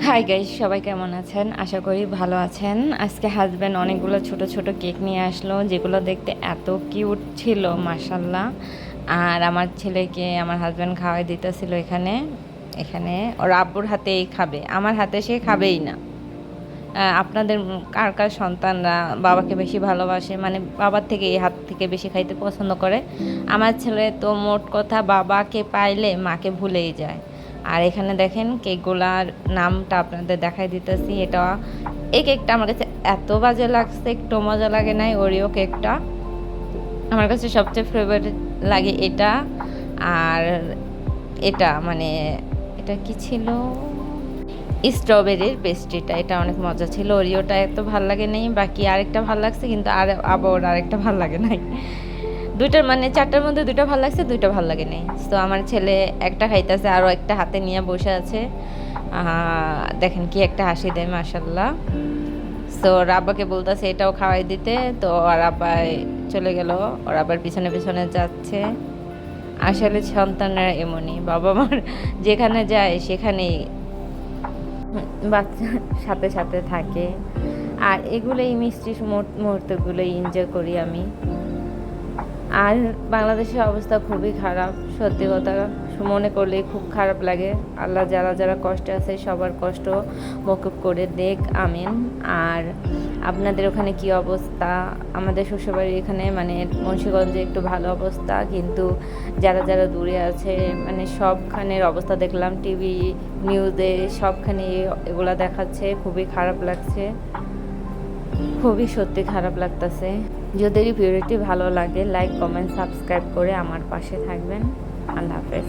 Hi guys, সবাই কেমন আছেন? আশা করি ভালো আছেন। আজকে হাজব্যান্ড অনেকগুলো ছোট ছোট কেক নিয়ে আসলো, যেগুলো দেখতে এত কিউট ছিল মাশাল্লাহ। আর আমার ছেলেকে আমার হাজব্যান্ড খাওয়াই দিতেছিল। এখানে এখানে ওর আব্বুর হাতেই খাবে, আমার হাতে সে খাবেই না। আপনাদের কার কার সন্তানরা বাবাকে বেশি ভালোবাসে, মানে বাবার থেকে এই হাত থেকে বেশি খাইতে পছন্দ করে? আমার ছেলে তো মোট কথা বাবাকে পাইলে মাকে ভুলেই যায়। আর এখানে দেখেন কেকগুলার নামটা আপনাদের দেখাই দিতেছি। এটা এই কেকটা আমার কাছে এত বাজে লাগছে, একটু মজা লাগে নাই। ওরিও কেকটা আমার কাছে সবচেয়ে ফেভারিট লাগে এটা। আর এটা মানে এটা কি ছিল, স্ট্রবেরির পেস্ট্রিটা, এটা অনেক মজা ছিল। ওরিওটা এত ভাল লাগে নাই, বাকি আরেকটা ভাল লাগছে, কিন্তু আবার আরেকটা ভাল লাগে নাই। দুইটার মানে চারটার মধ্যে দুইটা ভাল লাগছে, দুইটা ভাল লাগে নাই। তো আমার ছেলে একটা খাইতেছে, আরও একটা হাতে নিয়ে বসে আছে। দেখেন কি একটা হাসি দেয় মাশাল্লাহ। তো ওর আব্বাকে বলতেছে এটাও খাওয়াই দিতে, তো ওর আব্বাই চলে গেল, ওর আবার পিছনে পিছনে যাচ্ছে। আসলে সন্তানরা এমনই, বাবা মার যেখানে যায় সেখানেই বাচ্চার সাথে সাথে থাকে। আর এগুলোই মিষ্টি মুহূর্তগুলোই এনজয় করি আমি। আর বাংলাদেশের অবস্থা খুবই খারাপ, সত্যি কথা মনে করলে খুব খারাপ লাগে। আল্লাহ যারা যারা কষ্টে আছে সবার কষ্ট মকুব করে দেখ, আমিন। আর আপনাদের ওখানে কি অবস্থা? আমাদের শ্বশুরবাড়ির এখানে মানে মুন্সিগঞ্জে একটু ভালো অবস্থা, কিন্তু যারা যারা দূরে আছে মানে সবখানের অবস্থা দেখলাম টিভি নিউজে, সবখানে এগুলা দেখাচ্ছে। খুবই খারাপ লাগছে, খুবই সত্যি খারাপ লাগতেছে। যদি ভিডিওটি ভালো লাগে লাইক কমেন্ট সাবস্ক্রাইব করে আমার পাশে থাকবেন। আল্লাহ হাফেজ।